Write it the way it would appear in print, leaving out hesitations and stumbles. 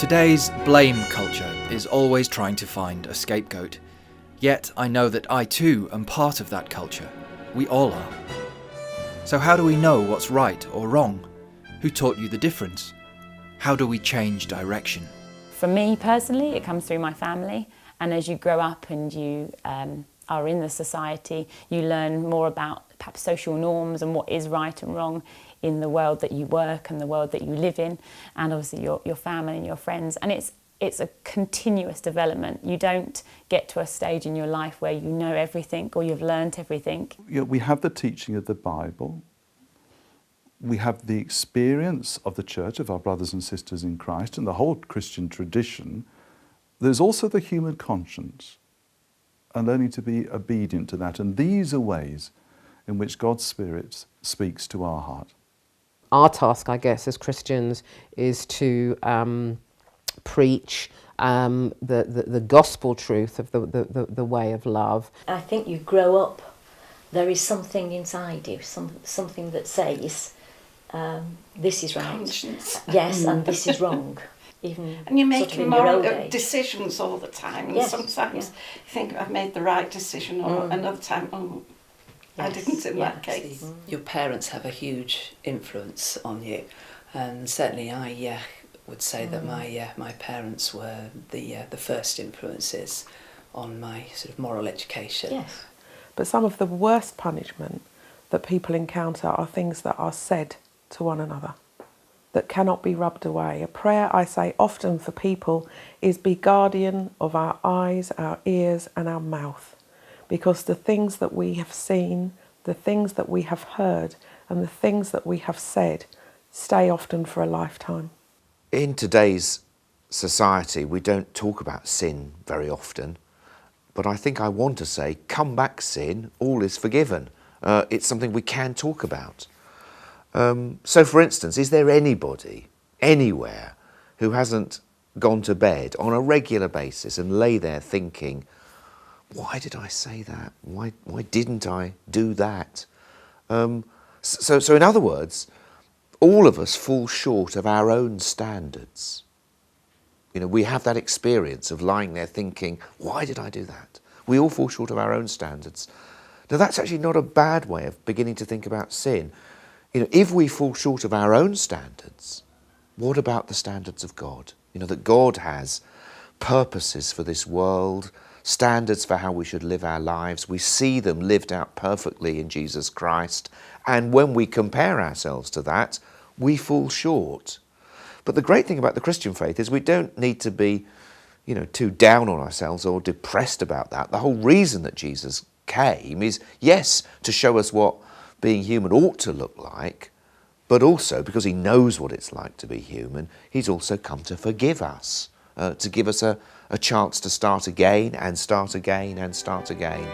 Today's blame culture is always trying to find a scapegoat. Yet I know that I too am part of that culture. We all are. So how do we know what's right or wrong? Who taught you the difference? How do we change direction? For me personally, it comes through my family, and as you grow up and you are in the society, you learn more about perhaps social norms and what is right and wrong in the world that you work and the world that you live in, and obviously your family and your friends. And it's a continuous development. You don't get to a stage in your life where you know everything or you've learnt everything. We have the teaching of the Bible. We have the experience of the church, of our brothers and sisters in Christ, and the whole Christian tradition. There's also the human conscience, and learning to be obedient to that. And these are ways in which God's Spirit speaks to our heart. Our task, I guess, as Christians is to preach the gospel truth of the way of love. I think you grow up, there is something inside you, something that says, this is right. Conscience. Yes, and this is wrong. Even and you're sort of making in your moral old age. decisions all the time. And Yes, sometimes you think, I've made the right decision, or another time, I Yes, didn't in yeah. that case. Your parents have a huge influence on you, and certainly I would say that my parents were the first influences on my sort of moral education. Yes. But some of the worst punishment that people encounter are things that are said to one another, that cannot be rubbed away. A prayer, I say often for people, is be guardian of our eyes, our ears and our mouth. Because the things that we have seen, the things that we have heard and the things that we have said stay often for a lifetime. In today's society, we don't talk about sin very often, but I think I want to say, come back sin, all is forgiven. It's something we can talk about. So for instance, is there anybody, anywhere, who hasn't gone to bed on a regular basis and lay there thinking, why did I say that? Why didn't I do that? So in other words, all of us fall short of our own standards. You know, we have that experience of lying there thinking, why did I do that? We all fall short of our own standards. Now that's actually not a bad way of beginning to think about sin. You know, if we fall short of our own standards, what about the standards of God? You know, that God has purposes for this world, standards for how we should live our lives. We see them lived out perfectly in Jesus Christ. And when we compare ourselves to that, we fall short. But the great thing about the Christian faith is we don't need to be, you know, too down on ourselves or depressed about that. The whole reason that Jesus came is, yes, to show us what being human ought to look like, but also because he knows what it's like to be human, he's also come to forgive us, to give us a chance to start again and start again and start again.